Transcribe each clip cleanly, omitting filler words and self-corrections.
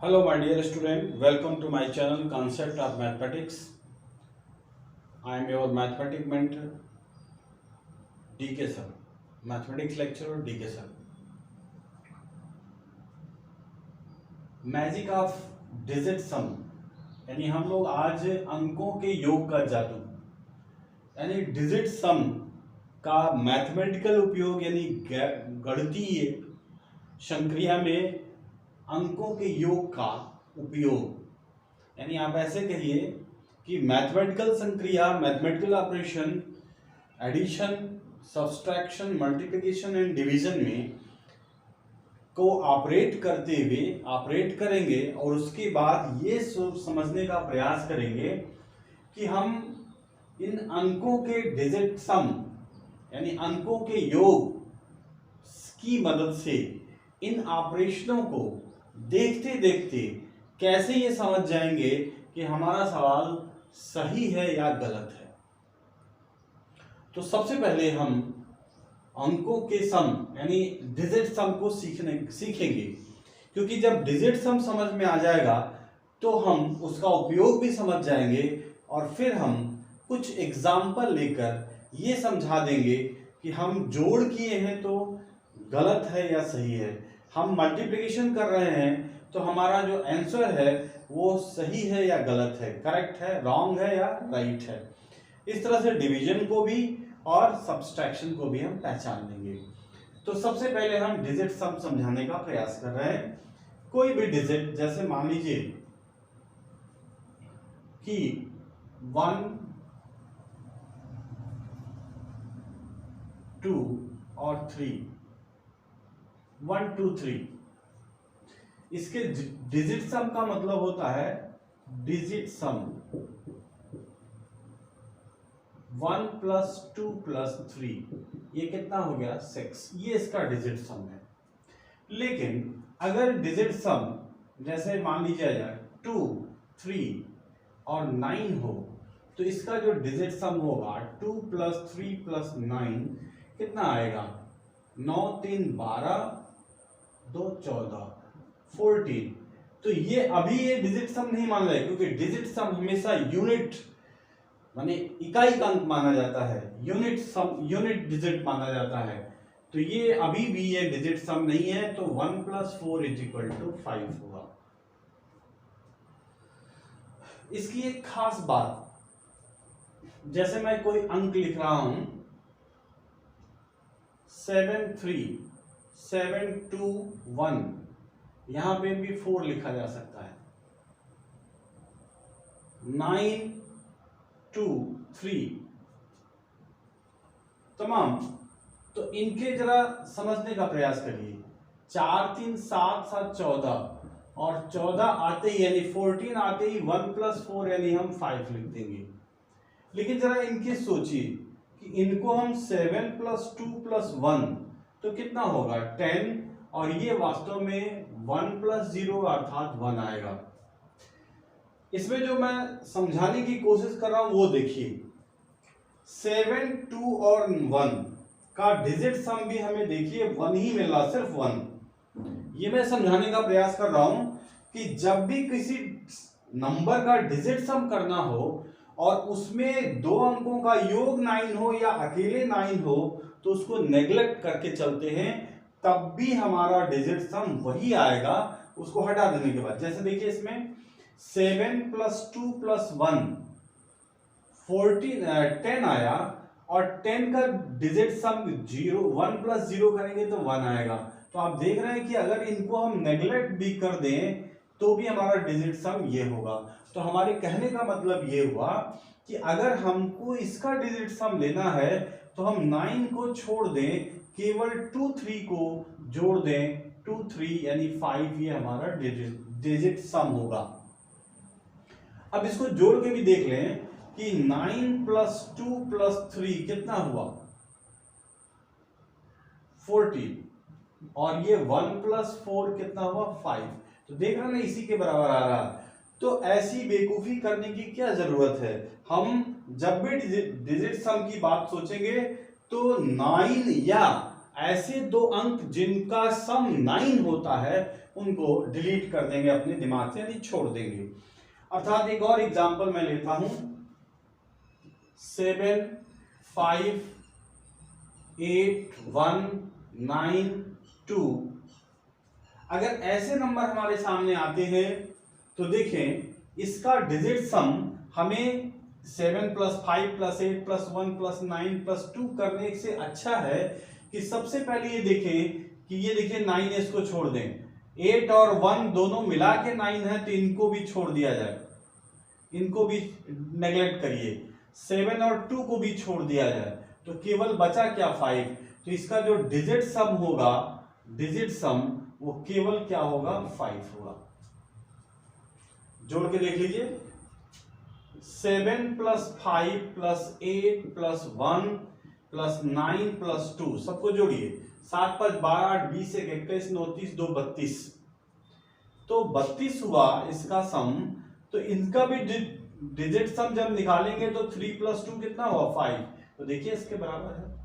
Hello my dear student, welcome to my channel Concept of Mathematics. I am your mathematics mentor DK sir, mathematics lecturer DK sir. Magic of digit सम यानी हम लोग आज अंकों के योग का जादू यानी डिजिट सम का मैथमेटिकल उपयोग यानी गणितीय संक्रिया में अंकों के योग का उपयोग यानी आप ऐसे कहिए कि मैथमेटिकल संक्रिया mathematical operation addition subtraction multiplication and division में को ऑपरेट करते हुए ऑपरेट करेंगे और उसके बाद ये समझने का प्रयास करेंगे कि हम इन अंकों के डिजिट सम यानी अंकों के योग की मदद से इन ऑपरेशनों को देखते देखते कैसे ये समझ जाएंगे कि हमारा सवाल सही है या गलत है। तो सबसे पहले हम अंकों के सम यानी डिजिट सम को सीखेंगे क्योंकि जब डिजिट सम समझ में आ जाएगा तो हम उसका उपयोग भी समझ जाएंगे और फिर हम कुछ एग्जाम्पल लेकर ये समझा देंगे कि हम जोड़ किए हैं तो गलत है या सही है, हम मल्टीप्लिकेशन कर रहे हैं तो हमारा जो आंसर है वो सही है या गलत है, करेक्ट है, रॉन्ग है या राइट है। इस तरह से डिवीजन को भी और सब्सट्रैक्शन को भी हम पहचान लेंगे। तो सबसे पहले हम डिजिट सम समझाने का प्रयास कर रहे हैं। कोई भी डिजिट जैसे मान लीजिए कि 1 2 और 3 1 2 3 इसके डिजिट सम का मतलब होता है डिजिट सम 1 + 2 + 3 ये कितना हो गया 6, ये इसका डिजिट सम है। लेकिन अगर डिजिट सम जैसे मान लीजिए 2 3 और 9 हो तो इसका जो डिजिट सम होगा 2 + 3 + 9 कितना आएगा 9 3 12 2 14 14। तो ये अभी ये डिजिट सम नहीं माना जाए क्योंकि डिजिट सम हमेशा यूनिट माने इकाई का अंक माना जाता है, यूनिट सम यूनिट डिजिट माना जाता है। तो ये अभी भी ये डिजिट सम नहीं है तो 1 + 4 = 5 होगा। इसकी एक खास बात, जैसे मैं कोई अंक लिख रहा हूं 7 3 7 2 1 यहां पे भी 4 लिखा जा सकता है 9 2 3 तमाम। तो इनके जरा समझने का प्रयास करिए 4 3 7 7 14 और 14 आते ही यानी 14 आते ही 1 + 4 यानी हम 5 लिख देंगे। लेकिन जरा इनके सोचिए कि इनको हम 7 + 2 + 1 तो कितना होगा 10 और ये वास्तव में 1 + 0 अर्थात 1 आएगा। इसमें जो मैं समझाने की कोशिश कर रहा हूं वो देखिए 7 2 और 1 का डिजिट सम भी हमें देखिए 1 ही मिल रहा, सिर्फ 1। ये मैं समझाने का प्रयास कर रहा हूं कि जब भी किसी नंबर का डिजिट सम करना हो और उसमें दो अंकों का योग 9 हो या अकेले 9 हो तो उसको नेग्लेक्ट करके चलते हैं, तब भी हमारा डिजिट सम वही आएगा उसको हटा देने के बाद। जैसे देखिए इसमें 7 + 2 + 1 10 आया और 10 का डिजिट सम 0 1 + 0 करेंगे तो 1 आएगा। तो आप देख रहे हैं कि अगर इनको हम नेग्लेक्ट भी कर दें तो भी हमारा डिजिट सम ये होगा। तो हमारे कहने का मतलब ये हुआ कि अगर हमको इसका डिजिट सम लेना है तो हम 9 को छोड़ दें, केवल 2 3 को जोड़ दें 2 3 यानी 5, ये हमारा डिजिट सम होगा। अब इसको जोड़ के भी देख लें कि 9 + 2 + 3 कितना हुआ 14 और ये 1 + 4 कितना हुआ 5। तो देख रहे हैं ना इसी के बराबर आ रहा। तो ऐसी बेवकूफी करने की क्या जरूरत है, हम जब भी डिजिट सम की बात सोचेंगे तो 9 या ऐसे दो अंक जिनका सम 9 होता है उनको डिलीट कर देंगे अपने दिमाग से, यानी छोड़ देंगे। अर्थात एक और एग्जांपल मैं लेता हूं, 7 5 8 1 9 2। अगर ऐसे नंबर हमारे सामने आते हैं तो देखें इसका डिजिट सम हमें 7 + 5 + 8 + 1 + 9 + 2 करने से अच्छा है कि सबसे पहले ये देखें कि ये देखिए 9 इसको छोड़ दें, 8 और 1 दोनों मिला के 9 है तो इनको भी छोड़ दिया जाए, इनको भी नेग्लेक्ट करिए, 7 और 2 को भी छोड़ दिया जाए, तो केवल बचा क्या 5। तो इसका जो डिजिट सम होगा, डिजिट सम वो केवल क्या होगा 5 होगा। जोड़ के देख लीजिए, 7 + 5 + 8 + 1 + 9 + 2 सबको जोड़िए, 7 × 5 = 12 8 20 1 21 9 30 2 32, तो 32 हुआ इसका सम। तो इनका भी डिजिट सम जब निकालेंगे तो 3 + 2 कितना हुआ 5, तो देखिए इसके बराबर है।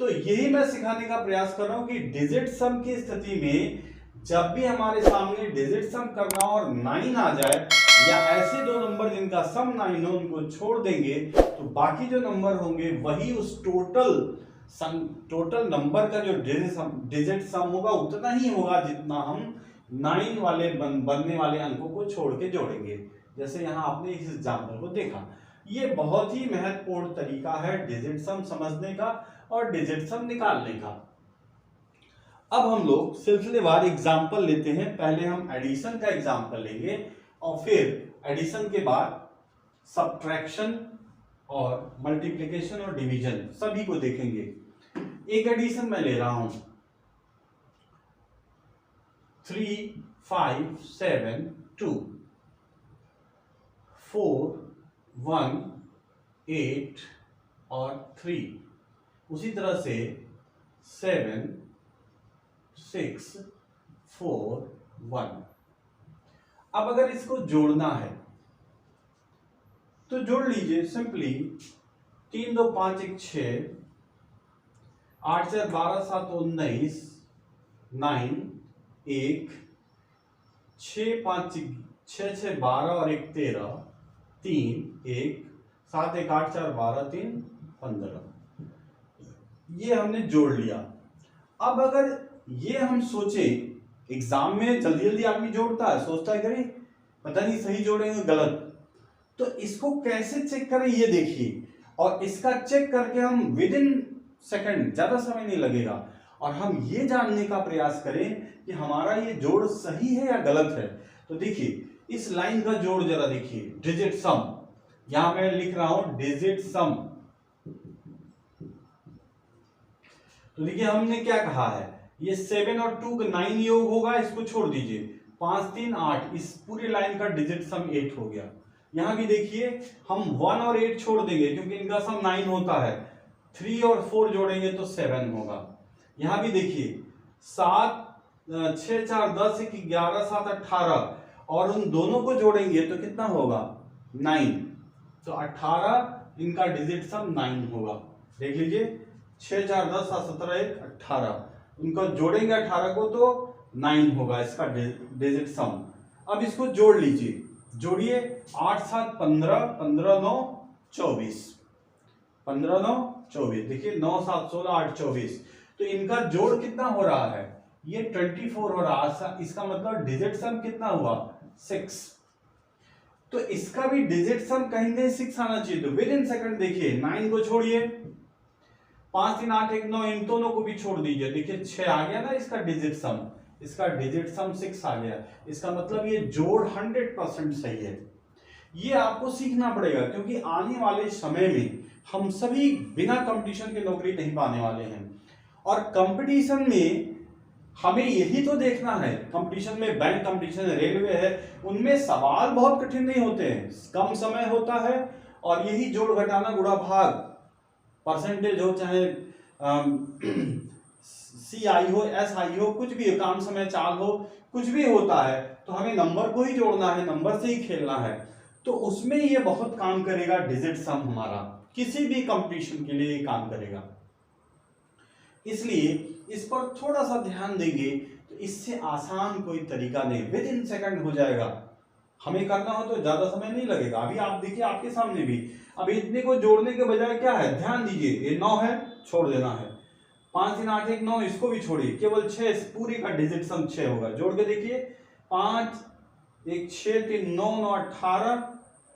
तो यही मैं सिखाने का प्रयास कर रहा हूं कि डिजिट सम की स्थिति में जब भी हमारे सामने डिजिट सम करना और 9 आ जाए या ऐसे दो नंबर जिनका सम 9 हो उनको छोड़ देंगे तो बाकी जो नंबर होंगे वही उस टोटल नंबर का जो डिजिट सम होगा उतना ही होगा जितना हम 9 वाले बनने वाले अंकों को छोड़ के जोड़ेंगे। जैसे यहां आपने इस एग्जाम्पल को देखा, ये बहुत ही महत्वपूर्ण तरीका है डिजिट सम समझने का और डिजिट सम निकालने का। अब हम लोग सिलसिलेवार एग्जाम्पल लेते हैं। पहले हम एडिशन का एग्जाम्पल लेंगे और फिर एडिशन के बाद सब्ट्रैक्शन और मल्टीप्लिकेशन और डिवीजन सभी को देखेंगे। एक एडिशन मैं ले रहा हूं, 3 5 7 2, 4 1 8 और 3, उसी तरह से 7 6 4 1। अब अगर इसको जोड़ना है तो जोड़ लीजिए सिंपली, 3 2 5 1 6, 8 4 12 7 19, 9 1, 6 5 6 6 12 और 1 13, 3 1 7 1 8 4 12 3 15, ये हमने जोड़ लिया। अब अगर ये हम सोचे, एग्जाम में जल्दी जल्दी आदमी जोड़ता है, सोचता है करें पता नहीं सही जोड़ेंगे गलत, तो इसको कैसे चेक करें ये देखिए, और इसका चेक करके हम विद इन सेकंड, ज्यादा समय नहीं लगेगा, और हम ये जानने का प्रयास करें कि हमारा ये जोड़ सही है या गलत है। तो देखिए इस लाइन का जोड़ जरा देखिए, डिजिट सम, यहां मैं लिख रहा हूं डिजिट सम। तो देखिए हमने क्या कहा है, ये 7 और 2 का 9 योग होगा, इसको छोड़ दीजिए, 5 3 8, इस पूरी लाइन का डिजिट सम 8 हो गया। यहां भी देखिए हम 1 और 8 छोड़ देंगे क्योंकि इनका सम 9 होता है, 3 और 4 जोड़ेंगे तो 7 होगा। यहां भी देखिए 7 6 4 10 1 11 7 18, और उन दोनों को जोड़ेंगे तो कितना होगा 9, तो 18 इनका डिजिट सम 9 होगा। देख लीजिए 6 4 10 7 17 1 18, उनको जोड़ेंगे 18 को तो 9 होगा इसका डिजिट सम। अब इसको जोड़ लीजिए, जोड़िए, 8 7 15 15 9 24, 15 9 24, देखिए 9 7 16 8 24, तो इनका जोड़ कितना हो रहा है, ये 24 हो रहा है। इसका मतलब डिजिट सम कितना हुआ 6, तो इसका भी डिजिट सम कहीं ना 6 आना चाहिए। तो विद इन सेकंड देखिए 9 को छोड़िए, 5 3 8 1 9, इन दोनों को भी छोड़ दीजिए, देखिए 6 आ गया ना इसका डिजिट सम, इसका डिजिट सम 6 आ गया। इसका मतलब ये जोड़ 100% सही है। ये आपको सीखना पड़ेगा क्योंकि आने वाले समय में हम सभी बिना कंपटीशन के नौकरी नहीं पाने वाले हैं, और कंपटीशन में हमें यही तो देखना है। कंपटीशन में बैंक कंपटीशन, रेलवे है, उनमें सवाल बहुत कठिन नहीं होते हैं, कम समय होता है, और यही जोड़ घटाना गुणा भाग, परसेंटेज हो चाहे CI हो SI हो, कुछ भी हो, काम समय चाल हो, कुछ भी होता है, तो हमें नंबर को ही जोड़ना है, नंबर से ही खेलना है। तो उसमें ये बहुत काम करेगा डिजिट सम, हमारा किसी भी कंपटीशन के लिए काम करेगा। इसलिए इस पर थोड़ा सा ध्यान देंगे तो इससे आसान कोई तरीका नहीं, विद इन सेकंड हो जाएगा। हमें करना हो तो ज्यादा समय नहीं लगेगा। अभी आप देखिए आपके सामने भी, अभी इतने को जोड़ने के बजाय क्या है, ध्यान दीजिए, ये 9 है, छोड़ देना है, 5 3 8 1 9, इसको भी छोड़िए, केवल 6, पूरी का डिजिट सम 6 होगा। जोड़ के देखिए, 5 1 6 3 9 9 18,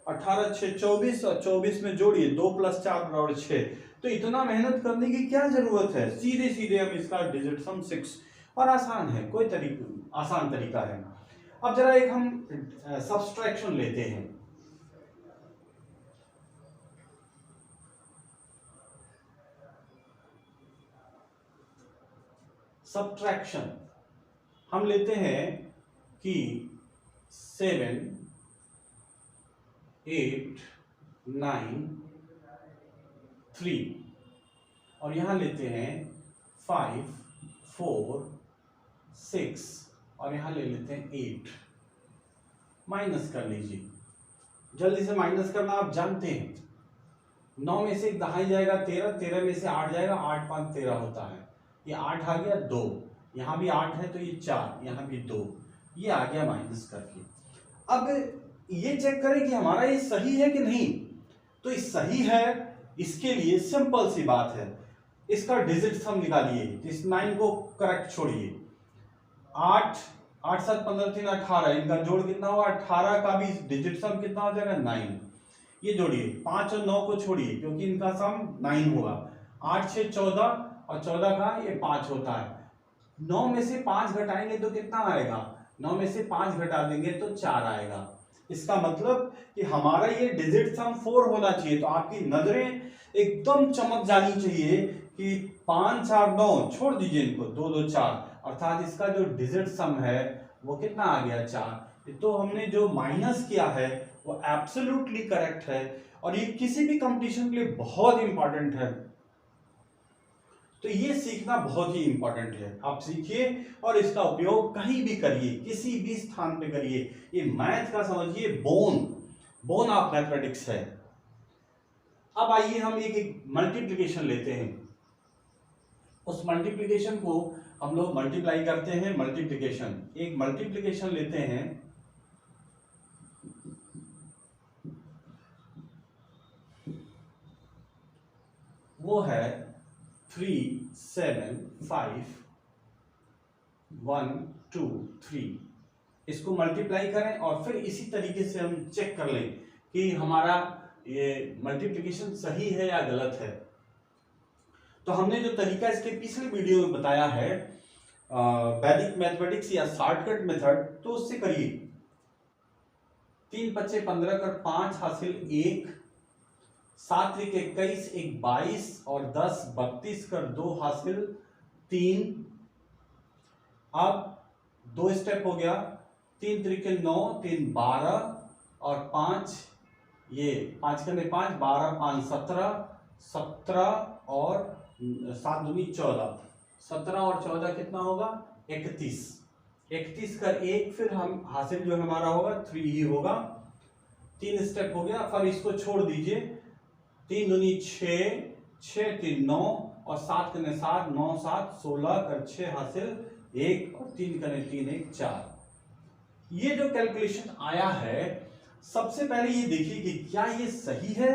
18 6 24, और 24 में जोड़िए 2 + 4 = 6। तो इतना मेहनत करने की क्या जरूरत है, सीधे सीधे हम इसका डिजिट सम 6, और आसान है, कोई तरीका, आसान तरीका है। अब जरा एक हम सब्सट्रैक्शन लेते हैं। सब्ट्रैक्शन हम लेते हैं कि 7 8 9 3, और यहां लेते हैं 5 4 6, और यहां ले लेते हैं 8। माइनस कर लीजिए, जल्दी से माइनस करना आप जानते हैं। 9 में से 1 दहाई जाएगा 13, 13 में से 8 जाएगा, 8 5 13 होता है, ये 8 आ गया 2, यहाँ भी 8 है तो ये 4, यहाँ भी 2, ये आ गया माइनस करके। अब ये चेक करें कि हमारा ये सही है कि नहीं। तो ये सही है, इसके लिए सिंपल सी बात है, इसका डिजिट सम निकालिए। इस 9 को करेक्ट छोड़िए, 8 8 7 15 3 18, इनका जोड़ कितना हुआ 18, का भी डिजिट सम कितना हो जाएगा 9। ये जोड़िए, 5 और 9 को छोड़िए क्योंकि इनका सम 9 होगा, 8 6 14, और 14 का ये 5 होता है। 9 में से 5 घटाएंगे तो कितना आएगा, 9 में से 5 घटा देंगे तो 4 आएगा। इसका मतलब कि हमारा ये डिजिट सम 4 होना चाहिए। तो आपकी नजरें एकदम चमक जानी चाहिए कि 5 4 9, छोड़ दीजिए इनको, 2 2 4, अर्थात इसका जो डिजिट सम है वो कितना आ गया 4। तो हमने जो माइनस किया है वो एब्सोल्युटली करेक्ट है, और ये किसी भी कंपटीशन के लिए बहुत इंपॉर्टेंट है। तो ये सीखना बहुत ही इंपॉर्टेंट है, आप सीखिए और इसका उपयोग कहीं भी करिए, किसी भी स्थान पे करिए। ये मैथ का समझिए बोन ऑफ मैथमेटिक्स है। अब आइए हम एक मल्टीप्लिकेशन लेते हैं। उस मल्टीप्लिकेशन को हम लोग मल्टीप्लाई करते हैं। मल्टीप्लिकेशन, एक मल्टीप्लिकेशन लेते हैं, वो है 3 7 5 1 2 3। इसको मल्टीप्लाई करें और फिर इसी तरीके से हम चेक कर लें कि हमारा ये मल्टीप्लिकेशन सही है या गलत है। तो हमने जो तरीका इसके पिछले वीडियो में बताया है, वैदिक मैथमेटिक्स या शॉर्टकट मेथड, तो उससे करिए। 3 5 15 कर 5 हासिल 1, 7 3 21 1 22, और 10 32 कर 2 हासिल 3। अब 2 स्टेप हो गया, 3 3 9 3 12, और 5, ये 5 करने 5 12 5 17, 17 और 7 दूनी 14, 17 और 14 कितना होगा 31, 31 कर 1, फिर हम हासिल जो हमारा होगा 3 ही होगा। 3 स्टेप हो गया, फिर इसको छोड़ दीजिए, 3 दूनी 6, 6 3 9, और 7 करने 7 9 7 16 कर 6 हासिल 1, और 3 करने 3 1 4। ये जो कैलकुलेशन आया है, सबसे पहले ये देखिए कि क्या ये सही है।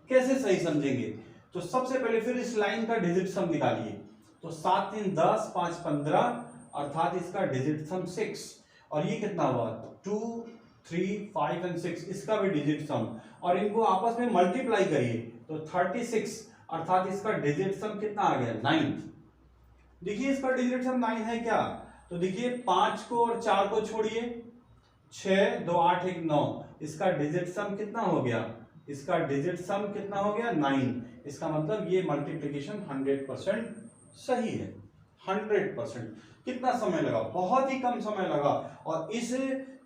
कैसे सही समझेंगे, तो सबसे पहले फिर इस लाइन का डिजिट सम निकालिए। तो 7 3 10 5 15, अर्थात इसका डिजिट सम 6, और ये कितना हुआ 2 3 5 और 6, इसका भी डिजिट सम, और इनको आपस में मल्टीप्लाई करिए तो 36, अर्थात इसका डिजिट सम कितना आ गया 9। देखिए इसका डिजिट सम 9 है क्या, तो देखिए 5 को और 4 को छोड़िए, 6 2 8 1 9, इसका डिजिट सम कितना हो गया, इसका डिजिट सम कितना हो गया 9। इसका मतलब ये मल्टीप्लिकेशन 100% सही है, 100%। कितना समय लगा, बहुत ही कम समय लगा, और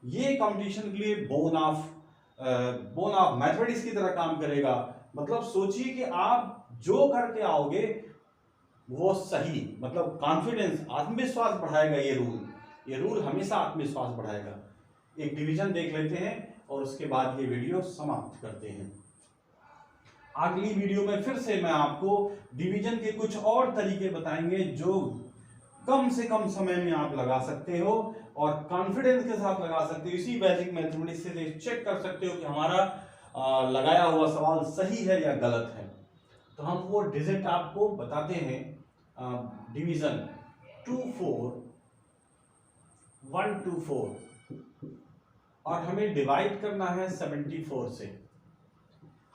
ये कंपटीशन के लिए बोन ऑफ मैथमेटिक्स की तरह काम करेगा। मतलब सोचिए कि आप जो करके आओगे वो सही, मतलब कॉन्फिडेंस, आत्मविश्वास बढ़ाएगा। ये रूल हमेशा आत्मविश्वास बढ़ाएगा। एक डिवीजन देख लेते हैं और उसके बाद ये वीडियो समाप्त करते हैं। अगली वीडियो में फिर से मैं आपको डिवीजन के कुछ और तरीके बताएंगे जो कम से कम समय में आप लगा सकते हो और कॉन्फिडेंस के साथ लगा सकते हो। इसी बेसिक मैथमेटिक्स से चेक कर सकते हो कि हमारा लगाया हुआ सवाल सही है या गलत है। तो हम वो डिजिट आपको बताते हैं, डिवीजन 2 4 1 2 4 और हमें डिवाइड करना है 74 से।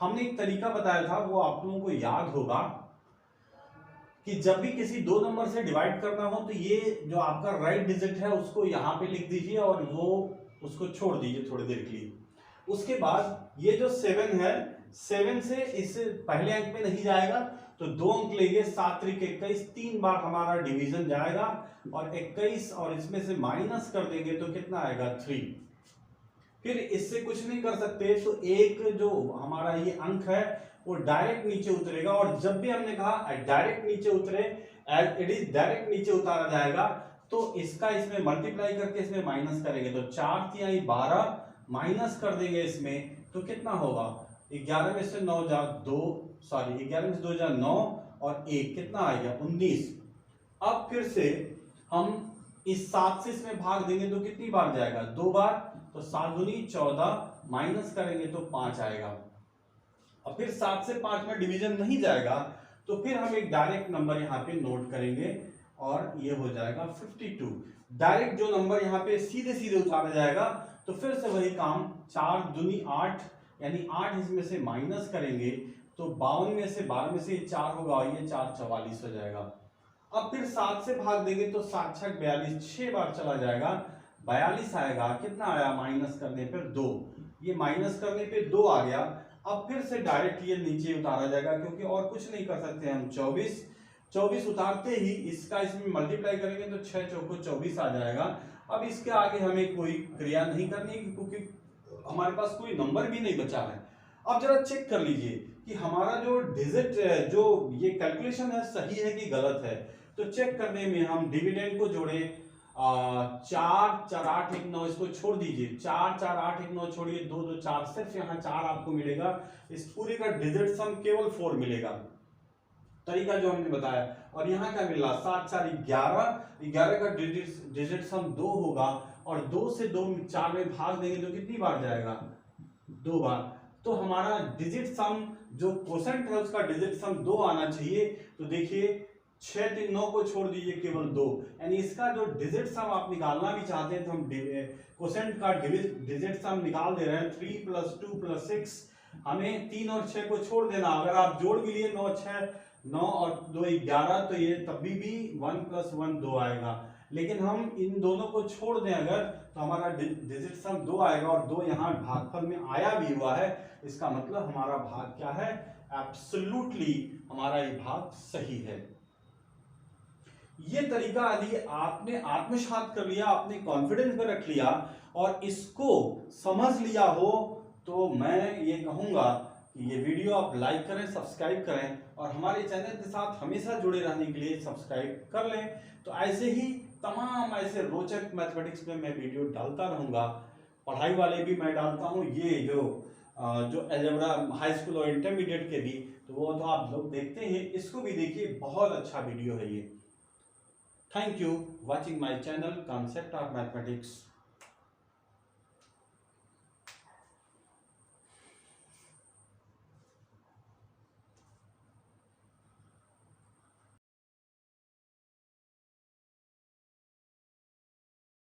हमने एक तरीका बताया था, वो आप लोगों को याद होगा कि जब भी किसी दो नंबर से डिवाइड करना हो तो ये जो आपका राइट डिजिट है उसको यहाँ पे लिख दीजिए और वो उसको छोड़ दीजिए थोड़ी देर के लिए। उसके बाद ये जो 7 है, 7 से इस पहले अंक में नहीं जाएगा तो 2 अंक लेंगे, 7 त्रिक 21, 3 बार हमारा डिवीजन जाएगा और 21 और इसमें से माइनस कर देंगे तो कितना आएगा 3। फिर इससे कुछ नहीं कर सकते तो एक जो हमारा ये अंक है वो डायरेक्ट नीचे उतरेगा और जब भी हमने कहा डायरेक्ट नीचे उतरे, इट इज डायरेक्ट नीचे उतारा जाएगा तो इसका इसमें मल्टीप्लाई करके इसमें माइनस करेंगे तो 4 तिहाई 12 माइनस कर देंगे इसमें तो कितना होगा 11 में से 9 जा 2, सॉरी 11 में से 2 जा 9 और 1 कितना आ गया 19। अब फिर से हम इस 7 से इसमें भाग देंगे तो कितनी बार जाएगा 2 बार, तो 7 दूनी 14 माइनस करेंगे तो 5 आएगा। और फिर 7 से 5 में डिवीजन नहीं जाएगा तो फिर हम एक डायरेक्ट नंबर यहाँ पे नोट करेंगे और ये हो जाएगा 52। डायरेक्ट जो नंबर यहाँ पे सीधे सीधे उतारा जाएगा तो फिर से वही काम, 4 दूनी 8 यानी 8 इसमें से माइनस करेंगे तो 52 में से 12 में से 4 होगा और ये 4 44 हो जाएगा। अब फिर 7 से भाग देंगे तो 7 6 42, 6 बार चला जाएगा 42 आएगा। कितना आया माइनस करने पर 2, ये माइनस करने पे 2 आ गया। अब फिर से डायरेक्ट ये नीचे उतारा जाएगा क्योंकि और कुछ नहीं कर सकते हम। 24 उतारते ही इसका इसमें मल्टीप्लाई करेंगे तो 6 चौको 24 आ जाएगा। अब इसके आगे हमें कोई क्रिया नहीं करनी क्योंकि हमारे पास कोई नंबर भी नहीं बचा है। अब जरा चेक कर लीजिए कि हमारा जो डिजिट जो ये कैलकुलेशन है सही है कि गलत है। तो चेक करने में हम डिविडेंड को जोड़े 4 4 8 1 9, इसको छोड़ दीजिए 4 4 8 1 9 छोड़िए 2 2 4, सिर्फ यहाँ 4 आपको मिलेगा। इस पूरे का डिजिट सम केवल 4 मिलेगा, तरीका जो हमने बताया। और यहाँ क्या मिला 7 4 11, 11 का डिजिट सम 2 होगा और 2 से 2 4 में भाग देंगे तो कितनी बार जाएगा 2 बार। तो हमारा डिजिट सम जो क्वोशेंट है उसका डिजिट सम 2 आना चाहिए। तो देखिए 6 3 9 को छोड़ दीजिए केवल 2, यानी इसका जो डिजिट सम आप निकालना भी चाहते हैं तो हम क्वोशेंट का डिजिट सम निकाल दे रहे हैं। 3 + 2 + 6, हमें 3 और 6 को छोड़ देना। अगर आप जोड़ भी लिए 9 6 9 और 2 11 तो ये तभी भी 1 + 1 2 आएगा। लेकिन हम इन दोनों को छोड़ दें अगर तो हमारा डिजिट सम 2 आएगा और 2 यहाँ भागफल में आया भी हुआ है। इसका मतलब हमारा भाग क्या है, एब्सोल्युटली हमारा ये भाग सही है। ये तरीका यदि आपने आत्मसात कर लिया, आपने कॉन्फिडेंस में रख लिया और इसको समझ लिया हो तो मैं ये कहूंगा कि ये वीडियो आप लाइक करें, सब्सक्राइब करें और हमारे चैनल के साथ हमेशा जुड़े रहने के लिए सब्सक्राइब कर लें। तो ऐसे ही तमाम ऐसे रोचक मैथमेटिक्स में मैं वीडियो डालता रहूँगा, पढ़ाई वाले भी मैं डालता हूँ, ये जो अलजेब्रा हाई स्कूल और इंटरमीडिएट के भी, तो वो तो आप लोग देखते हैं, इसको भी देखिए, बहुत अच्छा वीडियो है ये। Thank you watching my channel Concept of Mathematics.